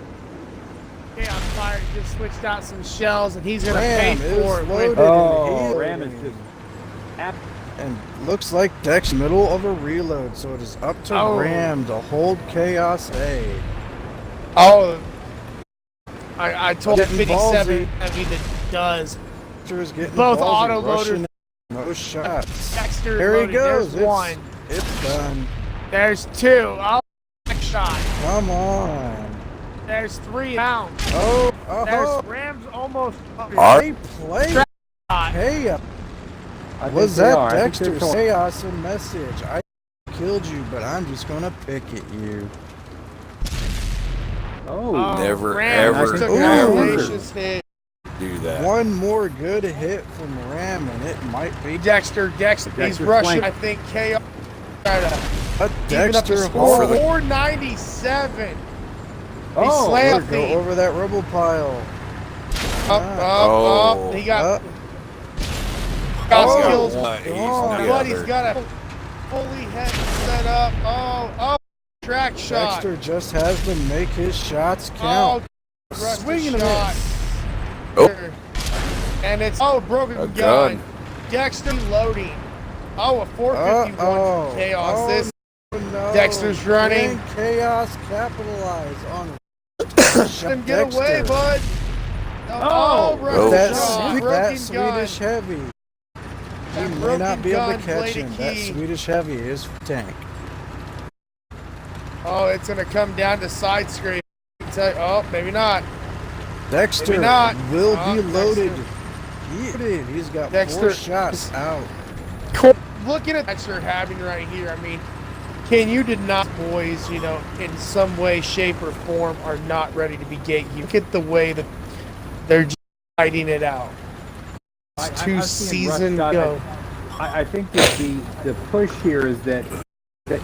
Chaos Fire just switched out some shells, and he's gonna Ram pay is for it. loaded. With, Oh, Healing. Ram is just. And looks like Dex middle of a reload, so it is up to Oh. Ram to hold Chaos A. oh, I told Getting 57 ballsy. heavy that does. Dexter is getting Both ballsy, auto rushing loaders. in. No shots. Dexter There he loaded. goes. There's one. It's done. There's two. Oh, back shot. Come on. There's three down. Oh, There's Rams almost. they play Shot. Chaos. I think Was they that are. I think they're Dexter's going- Chaos a message? I killed you, but I'm just gonna pick at you. Oh, Never, Rams ever, took Ooh. a hellacious hit. do that. One more good hit from Ram, and it might be Dexter, he's Dexter's rushing. flank. I think KO. Try to a even up the Dexter score. hold. 497. Oh, slammed Go over that rubble pile. Up, Oh. up. He got Up. Chaos Oh. kills. He's Oh. the But he's other. got a fully head set up. Oh, track shot. Dexter just has to make his shots Oh, count. rusty Swing and a shot. miss. Oh. And it's broken A gun. gun. Dexter loading. Oh, a 451 Uh-oh. from Chaos. Oh, This no. Dexter's running. Can Chaos capitalize on Let him get away, bud. Oh. rusty That, shot. that Broken gun. Swedish heavy. He That may broken not be able to gun catch played a him. That key. Swedish heavy is tank. Oh, it's gonna come down to side scrape. Oh, maybe not. Dexter Maybe not. will Oh, be loaded. Dexter. He's got Dexter 4 shots out. Looking at Dexter having right here, I mean, Ken, you did not, boys, you know, in some way, shape, or form, are not ready to be gatekeepers. Look at the way that they're just fighting it out. It's two I've seen Rush seasons shot. ago. I think that the push here is that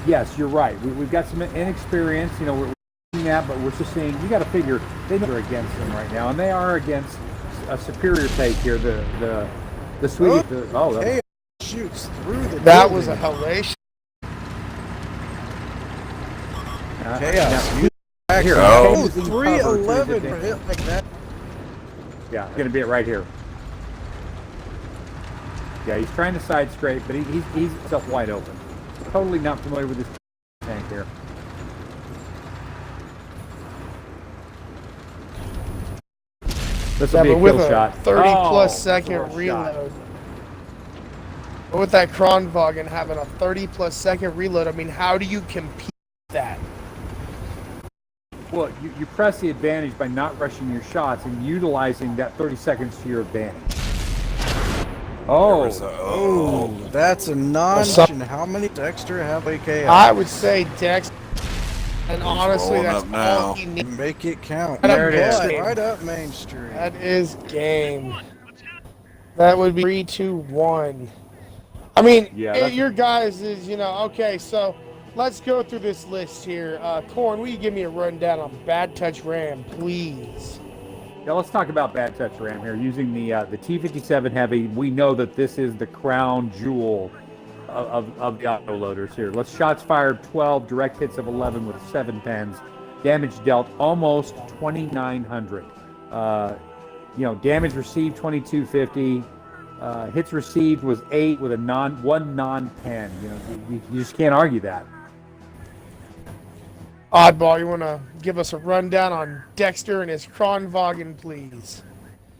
yes, you're right. We've got some inexperience. You know, we're seeing that, but we're just saying you got to figure they're against them right now, and they are against a superior take here. The Swedish. Hey, shoots through the That was a building. hellacious. Chaos. Now, You here, Oh. Kane is in cover to his 311 for advantage. hit like that. Yeah, it's gonna be it right here. Yeah, he's trying to side scrape, but he's himself wide open. Totally not familiar with this tank here. This will Yeah, be a but with kill a shot. 30-plus Oh, second close shot. reload. But with that Kronwagen having a 30-plus second reload, I mean, how do you compete with that? Well, you press the advantage by not rushing your shots and utilizing that 30 seconds to your advantage. Oh, Oh, that's a non-mission. How many Dexter have a chaos? I would say Dex, and honestly, rolling that's up now. all he needs. Make it count. There it is. Right up Main Street. That is game. That would be 3, 2, 1. I mean, Yeah, that's- your guys is, okay, so let's go through this list here. Corn, will you give me a rundown on Bad Touch Ram, please? yeah, let's talk about Bad Touch Ram here. Using the T-57 Heavy, we know that this is the crown jewel of the autoloaders here. Let's shots fired 12, direct hits of 11 with 7 pens. Damage dealt almost 2,900. Damage received 2,250. Hits received was 8 with one non-pen. You just can't argue that. Oddball, you want to give us a rundown on Dexter and his Kronwagen, please?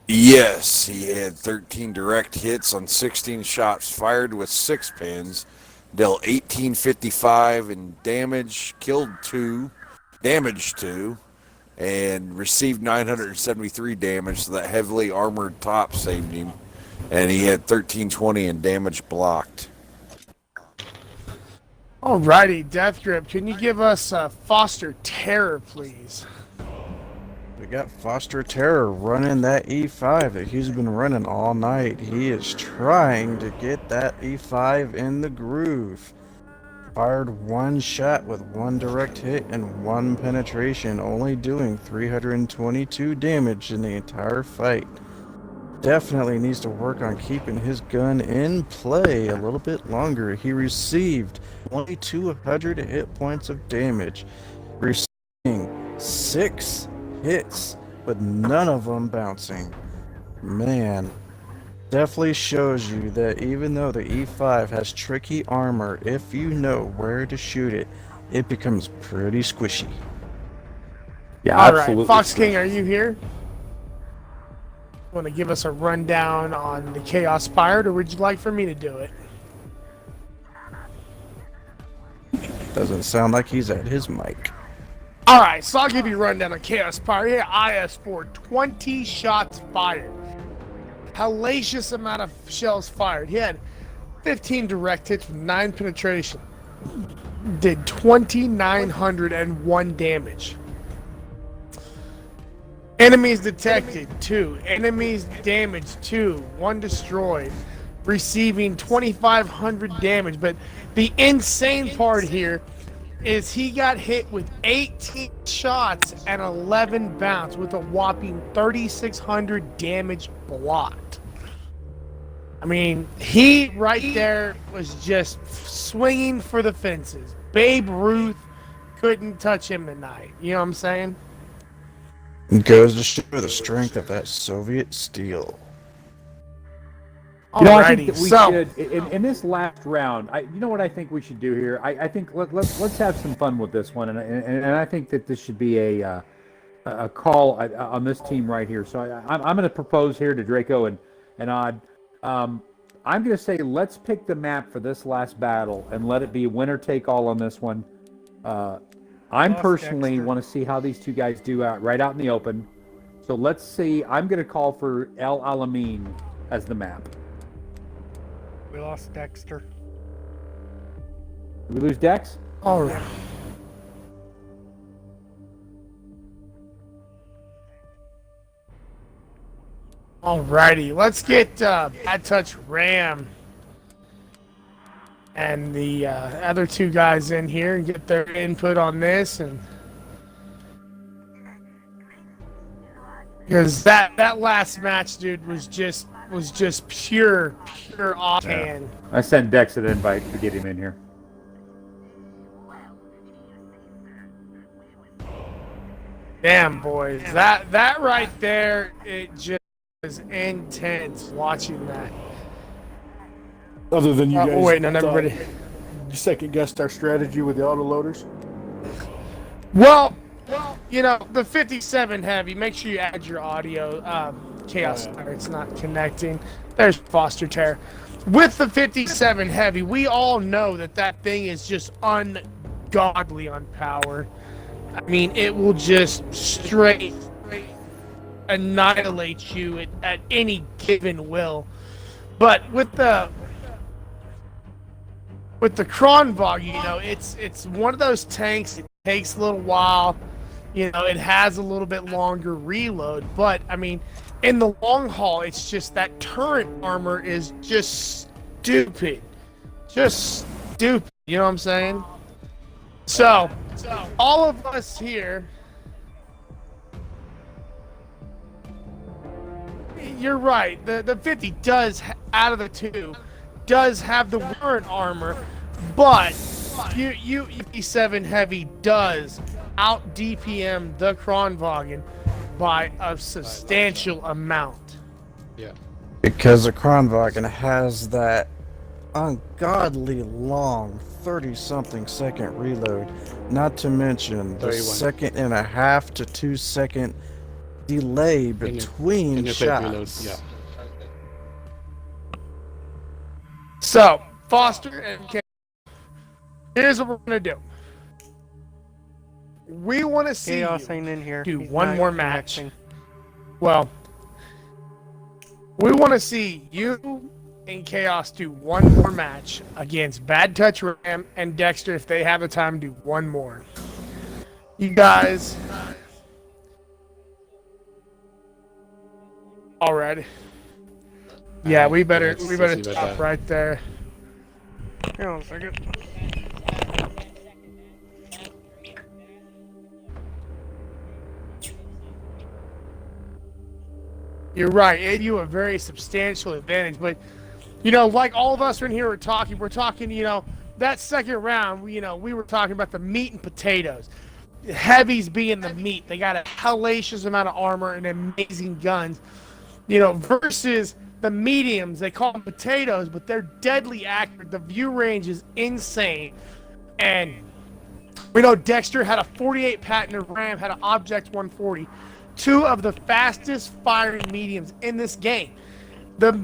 Yes, he had 13 direct hits on 16 shots fired with 6 pins, dealt 1855 in damage, killed 2, damaged 2, and received 973 damage, so that heavily armored top saved him. And he had 1320 in damage blocked. Alrighty, Death Grip, can you give us Foster Terror, please? We got Foster Terror running that E5 that he's been running all night. He is trying to get that E5 in the groove. Fired 1 shot with 1 direct hit and 1 penetration, only doing 322 damage in the entire fight. Definitely needs to work on keeping his gun in play a little bit longer. He received only 200 hit points of damage, receiving 6 hits, but none of them bouncing. Man, definitely shows you that even though the E5 has tricky armor, if you know where to shoot it, it becomes pretty squishy. Yeah, All right, absolutely. Fox King, are you here? Want to give us a rundown on the Chaos Fired, or would you like for me to do it? Doesn't sound like he's at his mic. All right, so I'll give you a rundown on Chaos Fired. Here, IS4, 20 shots fired. Hellacious amount of shells fired. He had 15 direct hits with 9 penetration. Did 2,901 damage. Enemies detected, 2. Enemies damaged, 2. 1 destroyed. Receiving 2,500 damage. But the insane part here is he got hit with 18 shots and 11 bounce with a whopping 3,600 damage blocked. I mean, he right there was just swinging for the fences. Babe Ruth couldn't touch him tonight. You know what I'm saying? It goes to show the strength of that Soviet steel. I think that we so should in this last round. You know what I think we should do here? I think let's have some fun with this one, and I think that this should be a call on this team right here. So I'm going to propose here to Draco and Odd. I'm going to say let's pick the map for this last battle and let it be winner take all on this one. I'm personally want to see how these two guys do right out in the open. So let's see. I'm going to call for El Alamein as the map. We lost Dexter. Did we lose Dex? all right. Alrighty, let's get Bad Touch Ram and the other 2 guys in here and get their input on this. And Because that last match, dude, was just pure offhand. I sent Dex an invite to get him in here. Damn, boys, that right there, it just was intense watching that. Other than you guys, wait, no, everybody. You second guessed our strategy with the autoloaders. Well, you know, the 57 heavy. Make sure you add your audio. Chaos, it's not connecting. There's Foster Terror. With the 57 heavy, we all know that thing is just ungodly on power. I mean, it will just straight annihilate you at any given will. But with the Kronvog, you know, it's one of those tanks. It takes a little while. You know, it has a little bit longer reload. But, I mean, in the long haul, it's just that turret armor is just stupid. Just stupid. You know what I'm saying? So all of us here, you're right. The 50 does, out of the two, does have the warrant armor, but U-57 Heavy does out DPM the Kronwagen by a substantial amount. Yeah. Because the Kronwagen has that ungodly long 30-something second reload, not to mention the 31. 1.5 to 2 second delay between in your quick shots. reload, yeah. So, Foster and Kay, here's what we're gonna do. We want to see Chaos you ain't in here. do He's one not more match. connecting. Well, we want to see you and Chaos do one more match against Bad Touch Ram and Dexter if they have the time. Do one more. You guys, all right? Yeah, we better let's see about stop that. right there. Hang on a second. You're right. It gave you a very substantial advantage, but you know, like all of us in here we're talking, you know, that second round, we were talking about the meat and potatoes. The heavies being the meat. They got a hellacious amount of armor and amazing guns. You know, versus the mediums, they call them potatoes, but they're deadly accurate. The view range is insane. And we know Dexter had a 48 patent, Ram had an Object 140. Two of the fastest firing mediums in this game. The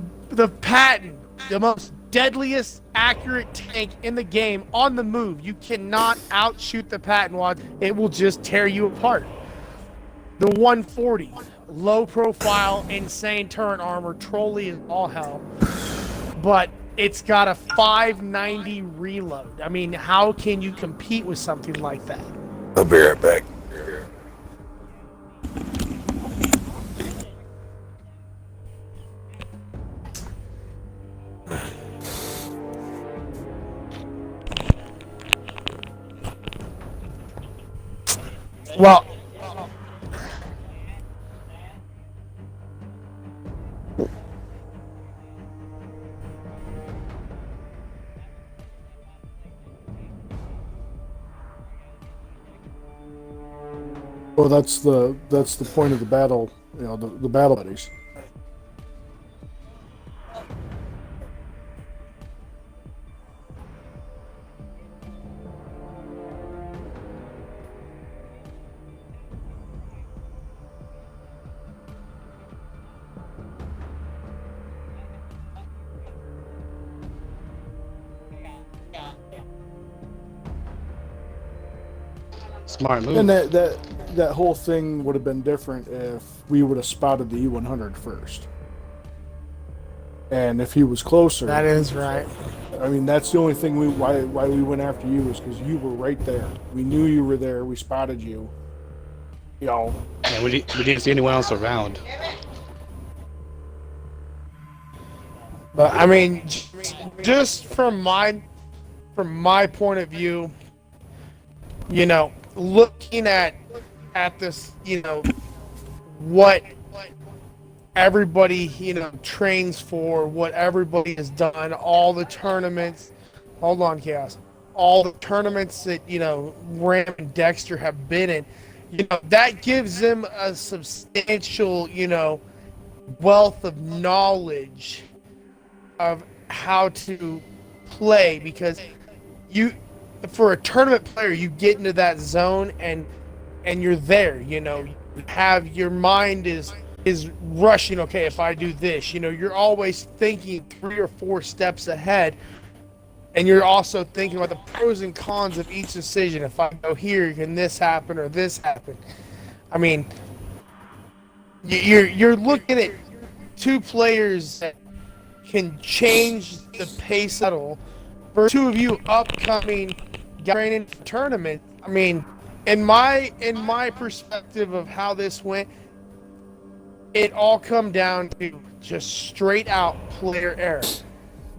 Patton, the most deadliest accurate tank in the game on the move. You cannot outshoot the Patton wad. It will just tear you apart. The 140, low profile, insane turret armor, trolley is all hell. But it's got a 590 reload. I mean, how can you compete with something like that? I'll be right back. Well, Well, that's the point of the battle. You know, the battle buddies. Smart move. And that whole thing would have been different if we would have spotted the E100 first. And if he was closer, that is right. I mean, that's the only thing why we went after you is because you were right there. We knew you were there. We spotted you. You know. And we didn't see anyone else around. But I mean, just from my point of view, you know, looking at this, you know, what everybody, you know, trains for, what everybody has done, all the tournaments. Hold on, Chaos. All the tournaments that, you know, Ram and Dexter have been in, you know, that gives them a substantial, you know, wealth of knowledge of how to play, because you, for a tournament player, you get into that zone and you're there, you know, you have, your mind is rushing. Okay, if I do this, you know, you're always thinking 3 or 4 steps ahead, and you're also thinking about the pros and cons of each decision. If I go here, can this happen or this happen? I mean, you're looking at 2 players that can change the pace battle for 2 of you upcoming training tournament. I mean, in my perspective of how this went, it all come down to just straight out player error,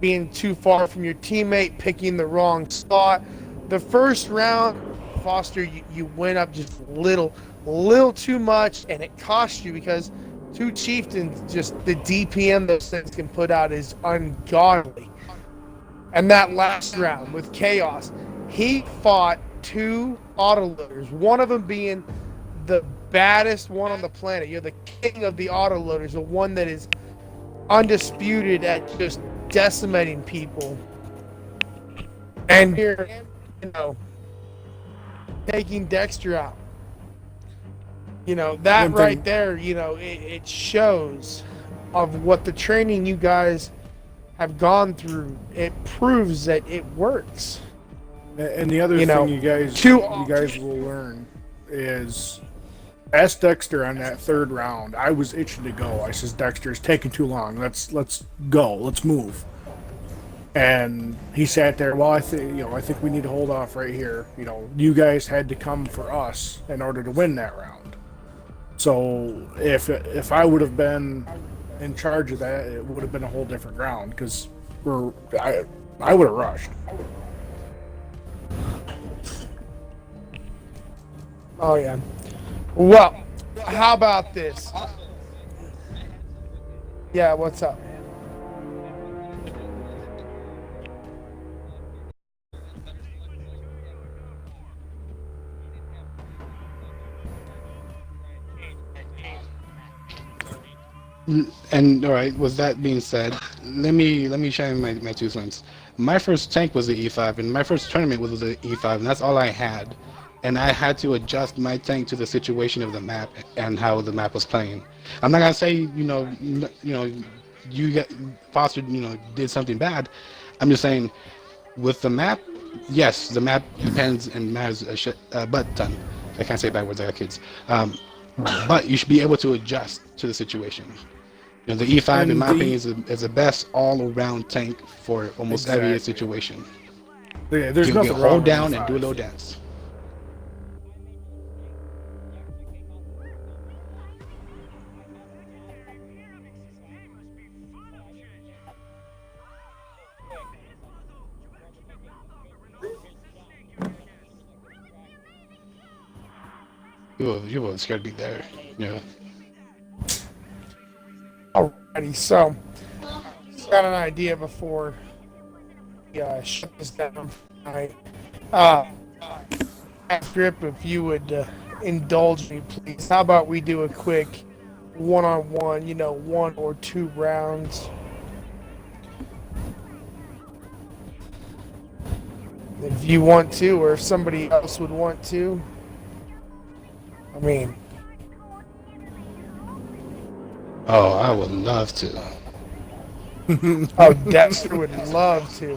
being too far from your teammate, picking the wrong spot. The first round, Foster, you went up just little too much, and it cost you, because 2 chieftains, just the DPM those things can put out is ungodly. And that last round with Chaos, he fought 2 autoloaders, one of them being the baddest one on the planet. You're the king of the autoloaders, the one that is undisputed at just decimating people. And here, you know, taking Dexter out. You know, that right there, you know, it shows of what the training you guys have gone through. It proves that it works. And the other thing you guys will learn is, ask Dexter on that 3rd round. I was itching to go. I says, Dexter, it's taking too long. Let's go. Let's move. And he sat there. Well, I think we need to hold off right here. You know, you guys had to come for us in order to win that round. So if I would have been in charge of that, it would have been a whole different round, because I would have rushed. Oh yeah. Well, how about this? Yeah, what's up? And all right, with that being said, let me share my 2 cents. My first tank was the E5, and my first tournament was the E5, and that's all I had. And I had to adjust my tank to the situation of the map and how the map was playing. I'm not gonna say you get Foster did something bad. I'm just saying, with the map, yes, the map depends and matters a butt ton. I can't say bad words, I got kids. But you should be able to adjust to the situation. You know, the E5, in my opinion, is the best all-around tank for almost every situation. Yeah, there's you nothing can wrong hold with down E5. and do a little dance. You were scared to be there. Yeah. Alrighty, so got an idea before we shut this down tonight. Grip, if you would indulge me, please. How about we do a quick one-on-one, 1 or 2 rounds? If you want to, or if somebody else would want to. I mean... Oh, I would love to. Oh, Dexter would love to.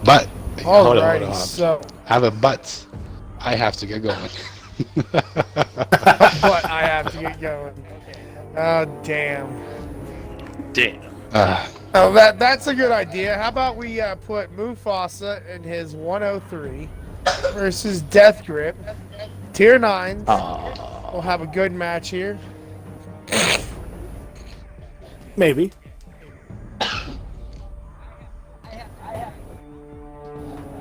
But, hold Alrighty, on. so... I have a but. I have to get going. But I have to get going. Oh, damn. Oh, that's a good idea. How about we put Mufasa in his 103 versus Death Grip. Tier 9. We'll have a good match here. Maybe.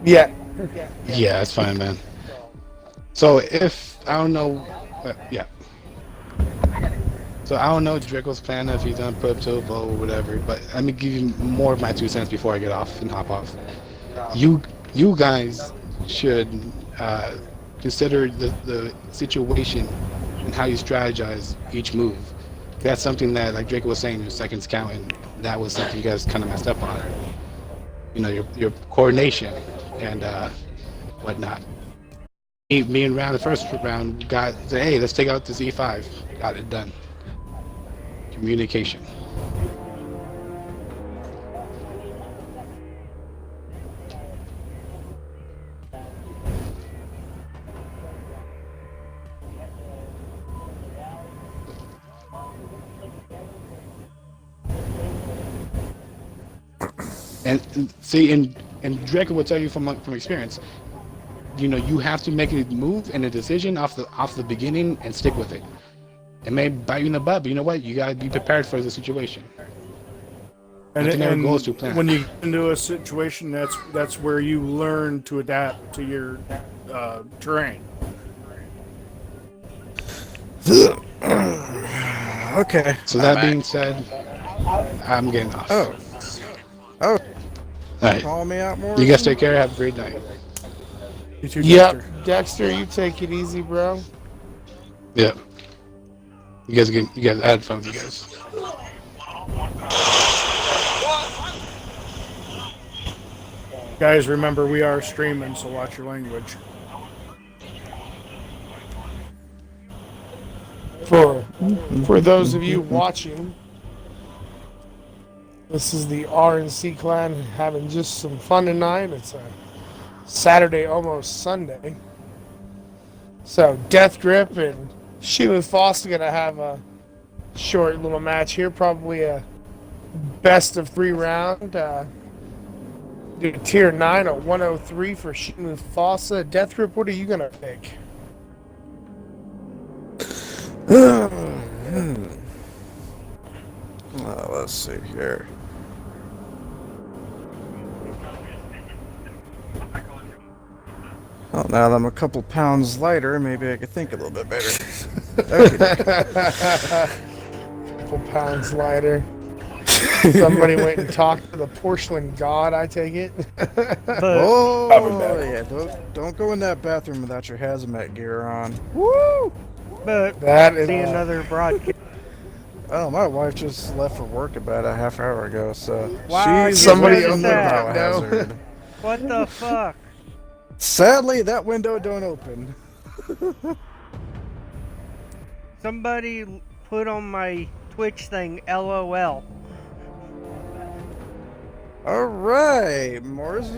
Yeah. Yeah, it's fine, man. So if I don't know, yeah. So I don't know Draco's plan if he's gonna put up to a vote or whatever, but let me give you more of my 2 cents before I get off and hop off. You guys should consider the situation and how you strategize each move. That's something that, like Draco was saying, your seconds count, and that was something you guys kind of messed up on. You know, your coordination and whatnot. Me and Round, the first round, said, hey, let's take out the Z5. Got it done. Communication. And see, and Draco will tell you from experience, you know, you have to make a move and a decision off the beginning and stick with it. It may bite you in the butt, but you know what? You gotta be prepared for the situation. And goes to plan. When you get into a situation, that's where you learn to adapt to your terrain. Okay. So that being said, I'm getting off. Oh. All right. Call me out more. You guys take care. Have a great night. You too, Yep, Dexter. Dexter, you take it easy, bro. Yeah. You guys had fun with you guys. Guys, remember we are streaming, so watch your language. For those of you watching, this is the RNC clan having just some fun tonight. It's a Saturday, almost Sunday. So Death Grip and Sheila Foss are gonna have a short little match here, probably a best of 3 round. Do tier 9 at 103 for Sheila Fossa. Death Grip, what are you gonna pick? Let's see here. Well, now that I'm a couple pounds lighter, maybe I could think a little bit better. Couple pounds lighter. Somebody went and talked to the porcelain god, I take it. Oh, yeah, don't go in that bathroom without your hazmat gear on. Woo! But That is another broadcast. Oh, my wife just left for work about a half hour ago, so Wow, she's somebody a on the biohazard. What the fuck? Sadly, that window don't open. Somebody put on my Twitch thing, LOL. All right, Morrison.